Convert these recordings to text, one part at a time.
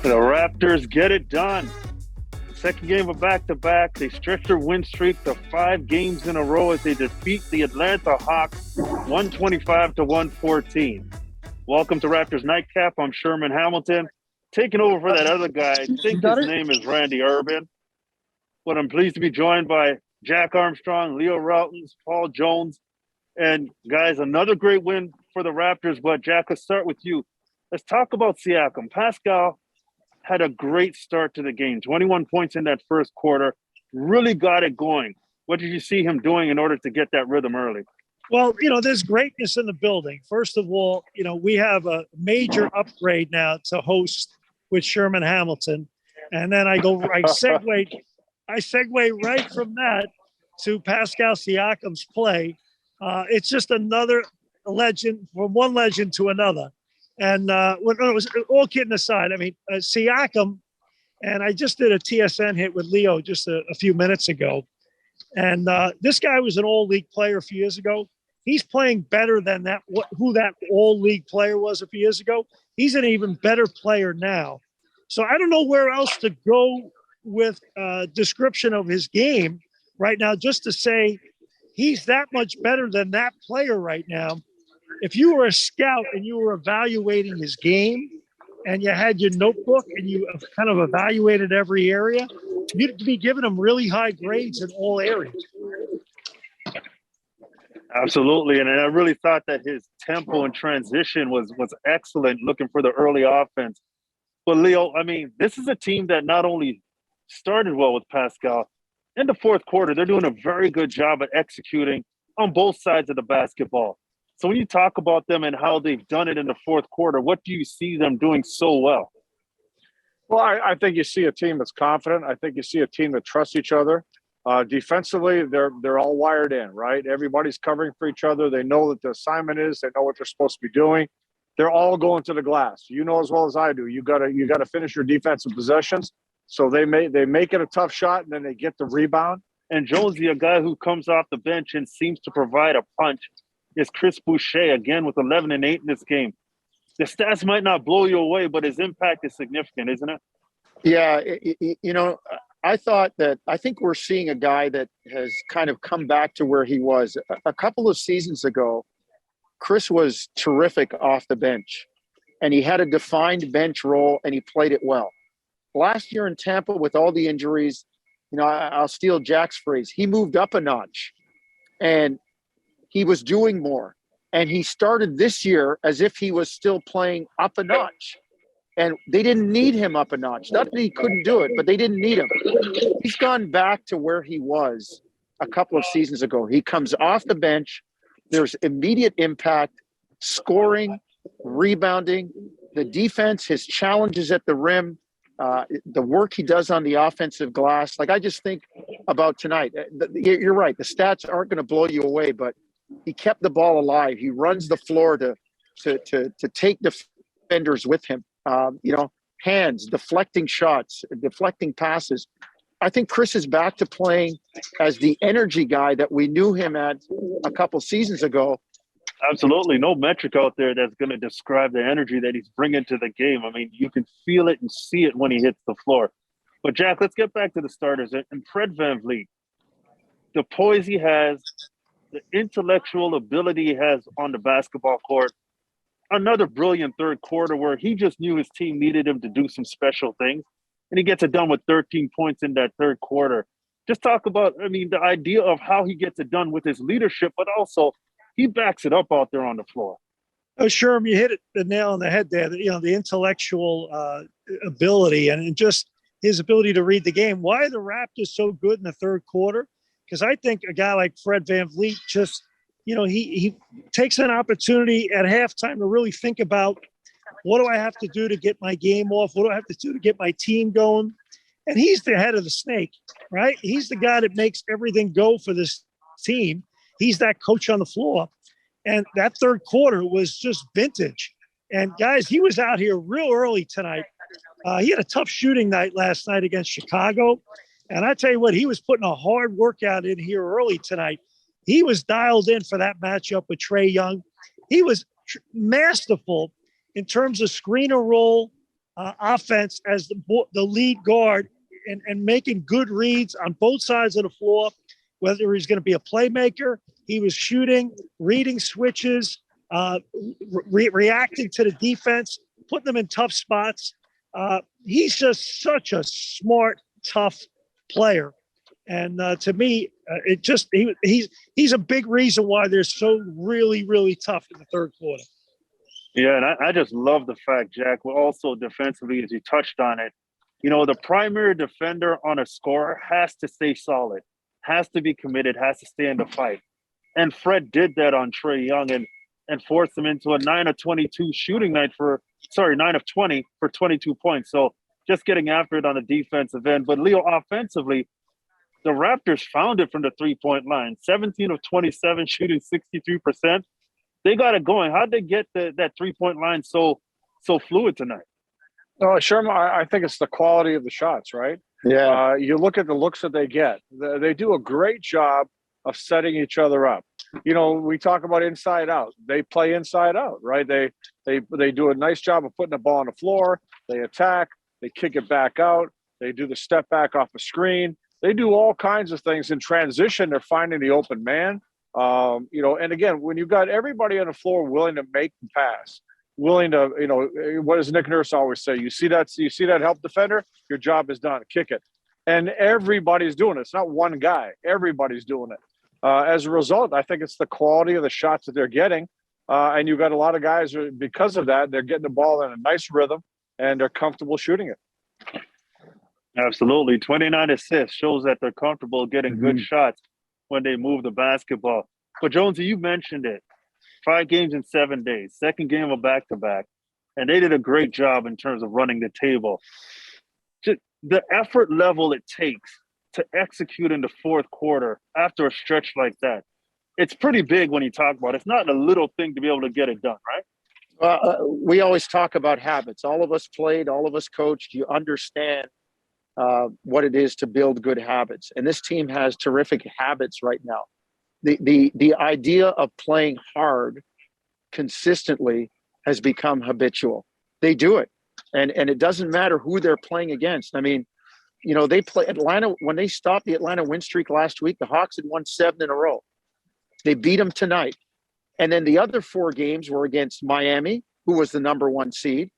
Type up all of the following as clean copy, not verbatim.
The Raptors get it done. Second game of back-to-back. They stretch their win streak to 5 games in a row as they defeat the Atlanta Hawks 125 to 114. Welcome to Raptors Night Cap. I'm Sherman Hamilton. Taking over for that other guy. I think his name is Randy Urban. But I'm pleased to be joined by Jack Armstrong, Leo Rautins, Paul Jones. And guys, another great win for the Raptors. But Jack, let's start with you. Let's talk about Siakam. Pascal had a great start to the game. 21 points in that first quarter. Really got it going. What did you see him doing in order to get that rhythm early? Well, there's greatness in the building. First of all, we have a major upgrade now to host with Sherman Hamilton. And then I segue right from that to Pascal Siakam's play. It's just another legend, from one legend to another. And when it was all kidding aside, I mean, Siakam, and I just did a TSN hit with Leo just a few minutes ago. And this guy was an all-league player a few years ago. He's playing better than who that all-league player was a few years ago. He's an even better player now. So I don't know where else to go with description of his game right now, just to say he's that much better than that player right now. If you were a scout and you were evaluating his game and you had your notebook and you kind of evaluated every area, you'd be giving him really high grades in all areas. Absolutely. And I really thought that his tempo and transition was excellent, looking for the early offense. But Leo, I mean, this is a team that not only started well with Pascal, in the fourth quarter, they're doing a very good job at executing on both sides of the basketball. So when you talk about them and how they've done it in the fourth quarter, what do you see them doing so well? Well, I think you see a team that's confident. I think you see a team that trusts each other. Defensively, they're all wired in, right? Everybody's covering for each other. They know what the assignment is. They know what they're supposed to be doing. They're all going to the glass. You know as well as I do. You gotta finish your defensive possessions. So they make it a tough shot and then they get the rebound. And Jonesy, a guy who comes off the bench and seems to provide a punch, is Chris Boucher, again with 11 and 8 in this game. The stats might not blow you away, but his impact is significant, isn't it? Yeah, I think we're seeing a guy that has kind of come back to where he was. A couple of seasons ago, Chris was terrific off the bench, and he had a defined bench role, and he played it well. Last year in Tampa, with all the injuries, I'll steal Jack's phrase, he moved up a notch, and he was doing more. And he started this year as if he was still playing up a notch. And they didn't need him up a notch. Not that he couldn't do it, but they didn't need him. He's gone back to where he was a couple of seasons ago. He comes off the bench. There's immediate impact, scoring, rebounding, the defense, his challenges at the rim, the work he does on the offensive glass. Like, I just think about tonight. You're right. The stats aren't going to blow you away, but he kept the ball alive. He runs the floor to take defenders with him. Hands, deflecting shots, deflecting passes. I think Chris is back to playing as the energy guy that we knew him at a couple seasons ago. Absolutely. No metric out there that's going to describe the energy that he's bringing to the game. I mean, you can feel it and see it when he hits the floor. But, Jack, let's get back to the starters. And Fred VanVleet, the poise he has, the intellectual ability he has on the basketball court, another brilliant third quarter where he just knew his team needed him to do some special things. And he gets it done with 13 points in that third quarter. Just talk about, the idea of how he gets it done with his leadership, but also he backs it up out there on the floor. Oh, Sherm, you hit the nail on the head there. The intellectual ability and just his ability to read the game. Why are the Raptors so good in the third quarter? Because I think a guy like Fred VanVleet just, he takes an opportunity at halftime to really think about, what do I have to do to get my game off? What do I have to do to get my team going? And he's the head of the snake, right? He's the guy that makes everything go for this team. He's that coach on the floor. And that third quarter was just vintage. And, guys, he was out here real early tonight. He had a tough shooting night last night against Chicago. And I tell you what, he was putting a hard workout in here early tonight. He was dialed in for that matchup with Trae Young. He was masterful in terms of screen and roll, offense as the lead guard and making good reads on both sides of the floor, whether he's going to be a playmaker. He was shooting, reading switches, reacting to the defense, putting them in tough spots. He's just such a smart, tough player. And to me, he's a big reason why they're so really, really tough in the third quarter. Yeah, and I just love the fact, Jack, we're also defensively, as you touched on it, the primary defender on a scorer has to stay solid, has to be committed, has to stay in the fight. And Fred did that on Trae Young and forced him into a 9 of 22 shooting night 9 of 20 for 22 points. So just getting after it on the defensive end. But Leo, offensively, the Raptors found it from the three-point line, 17 of 27, shooting 63%. They got it going. How'd they get that three-point line so fluid tonight? No, Sherman, I think it's the quality of the shots, right? Yeah. You look at the looks that they get. They do a great job of setting each other up. We talk about inside out. They play inside out, right? They do a nice job of putting the ball on the floor. They attack. They kick it back out. They do the step back off a screen. They do all kinds of things in transition. They're finding the open man. And again, when you've got everybody on the floor willing to make the pass, willing to, what does Nick Nurse always say? You see that help defender, your job is done. Kick it. And everybody's doing it. It's not one guy. Everybody's doing it. As a result, I think it's the quality of the shots that they're getting. And you've got a lot of guys, because of that, they're getting the ball in a nice rhythm and they're comfortable shooting it. Absolutely. 29 assists shows that they're comfortable getting good shots when they move the basketball. But Jonesy, you mentioned it. 5 games in 7 days, second game of back-to-back. And they did a great job in terms of running the table. Just the effort level it takes to execute in the fourth quarter after a stretch like that, it's pretty big when you talk about it. It's not a little thing to be able to get it done, right? We always talk about habits. All of us played, all of us coached. You understand what it is to build good habits. And this team has terrific habits right now. The idea of playing hard consistently has become habitual. They do it. And it doesn't matter who they're playing against. I mean, they play Atlanta. When they stopped the Atlanta win streak last week, the Hawks had won 7 in a row. They beat them tonight. And then the other 4 games were against Miami, who was the number 1 seed.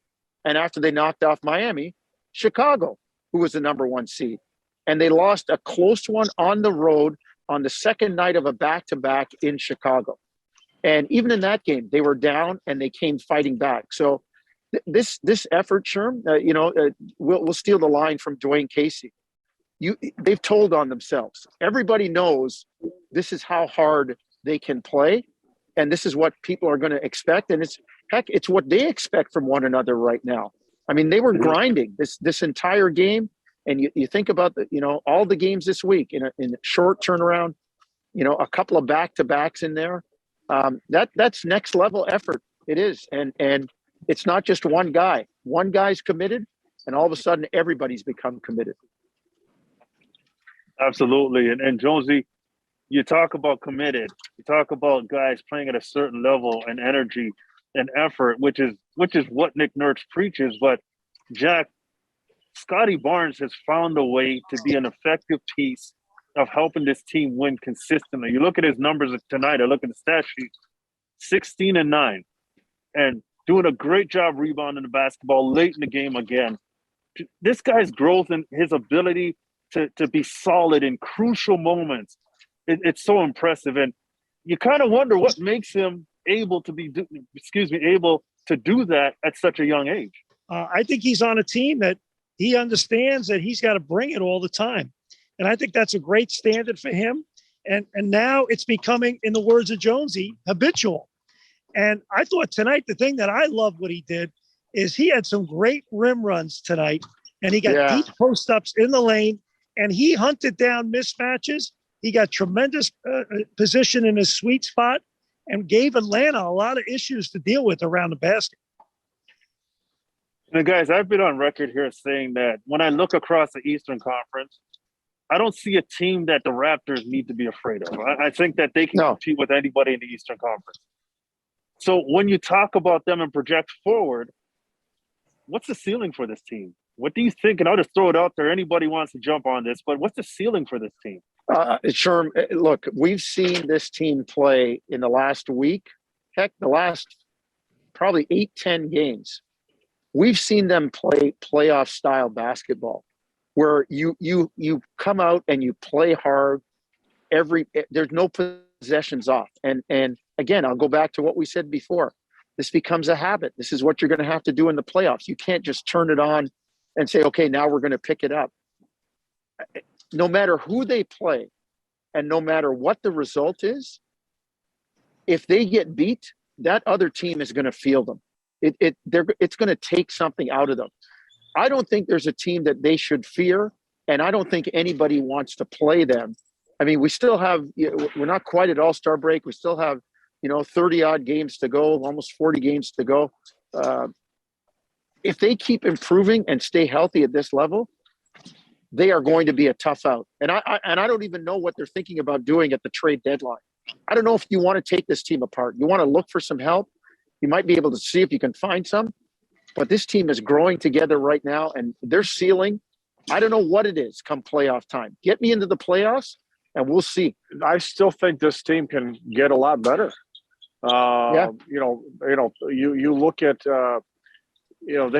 And after they knocked off Miami, Chicago, who was the number 1 seed. And they lost a close one on the road on the second night of a back-to-back in Chicago. And even in that game, they were down and they came fighting back. So this effort, Sherm, we'll steal the line from Dwayne Casey. They've told on themselves. Everybody knows this is how hard they can play, and this is what people are going to expect. And it's what they expect from one another right now. I mean, they were grinding this entire game, and you think about all the games this week in a short turnaround. A couple of back-to-backs in there. That's next level effort. It is, and it's not just one guy. One guy's committed, and all of a sudden, everybody's become committed. Absolutely, and Jonesy, you talk about committed. You talk about guys playing at a certain level and energy and effort, which is what Nick Nurse preaches. But Jack, Scotty Barnes has found a way to be an effective piece of helping this team win consistently. You look at his numbers tonight. I look at the stat sheet: 16-9, and doing a great job rebounding the basketball late in the game again. This guy's growth and his ability to be solid in crucial moments, it's so impressive. And you kind of wonder what makes him able to do that at such a young age. I think he's on a team that he understands that he's got to bring it all the time. And I think that's a great standard for him. And now it's becoming, in the words of Jonesy, habitual. And I thought tonight, the thing that I love what he did is he had some great rim runs tonight, and he got deep post-ups in the lane, and he hunted down mismatches. He got tremendous position in his sweet spot and gave Atlanta a lot of issues to deal with around the basket. And guys, I've been on record here saying that when I look across the Eastern Conference, I don't see a team that the Raptors need to be afraid of. I think that they can compete with anybody in the Eastern Conference. So when you talk about them and project forward, what's the ceiling for this team? What do you think? And I'll just throw it out there. Anybody wants to jump on this, but what's the ceiling for this team? Sherm, look, we've seen this team play in the last week, heck, the last probably 8-10 games. We've seen them play playoff style basketball where you come out and you play hard. There's no possessions off. And again, I'll go back to what we said before. This becomes a habit. This is what you're going to have to do in the playoffs. You can't just turn it on and say, okay, now we're going to pick it up. No matter who they play and no matter what the result is, if they get beat, that other team is going to feel them. It's going to take something out of them. I don't think there's a team that they should fear, and I don't think anybody wants to play them. I mean, we still have, we're not quite at All-Star break. We still have, 30-odd games to go, almost 40 games to go. If they keep improving and stay healthy at this level, they are going to be a tough out. And I don't even know what they're thinking about doing at the trade deadline. I don't know if you want to take this team apart. You want to look for some help. You might be able to see if you can find some. But this team is growing together right now, and their ceiling, I don't know what it is come playoff time. Get me into the playoffs, and we'll see. I still think this team can get a lot better. You look at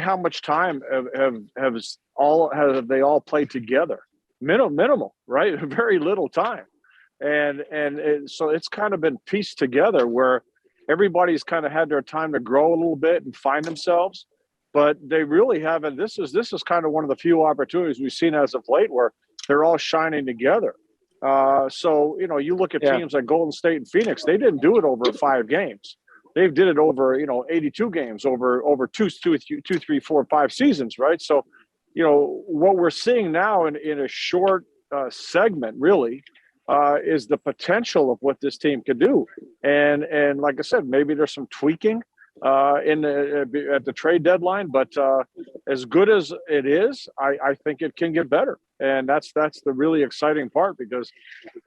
how much time have they all played together? Minimal, right? Very little time, so it's kind of been pieced together where everybody's kind of had their time to grow a little bit and find themselves, but they really haven't. This is kind of one of the few opportunities we've seen as of late where they're all shining together. You look at teams like Golden State and Phoenix, they didn't do it over 5 games. They did it over, 82 games over 2, 3, 4, 5 seasons, right? So, what we're seeing now in a short segment really is the potential of what this team could do. And like I said, maybe there's some tweaking at the trade deadline, but as good as it is, I think it can get better. And that's the really exciting part, because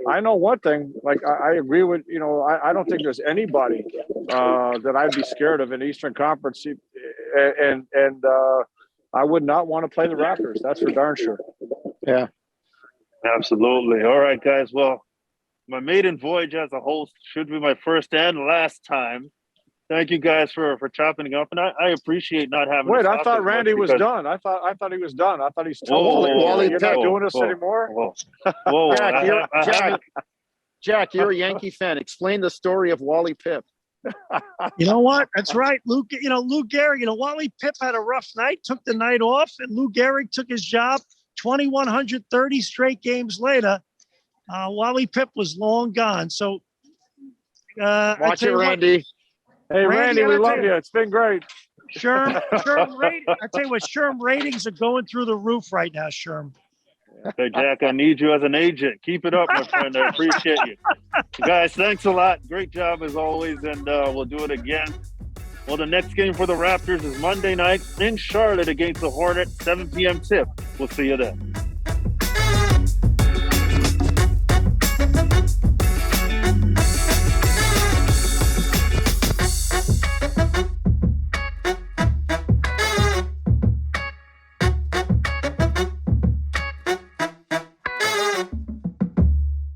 I know one thing, like I agree with, I don't think there's anybody that I'd be scared of in Eastern Conference. And I would not want to play the Raptors. That's for darn sure. Yeah. Absolutely. All right, guys. Well, my maiden voyage as a host should be my first and last time. Thank you guys for chopping it up, and I appreciate not having. Wait, I thought Randy was done. I thought he was done. I thought he's told. Wally, you're not doing this anymore. Whoa. Jack, you're a Yankee fan. Explain the story of Wally Pipp. You know what? That's right, Luke. Lou Gehrig. Wally Pipp had a rough night, took the night off, and Lou Gehrig took his job. 2,130 straight games later, Wally Pipp was long gone. So, watch it, Randy. Hey, Randy, we love you. It's been great. Sherm rating. I tell you what, Sherm ratings are going through the roof right now, Sherm. Hey, Jack, I need you as an agent. Keep it up, my friend. I appreciate you. Guys, thanks a lot. Great job as always, and we'll do it again. Well, the next game for the Raptors is Monday night in Charlotte against the Hornets, 7 p.m. tip. We'll see you then.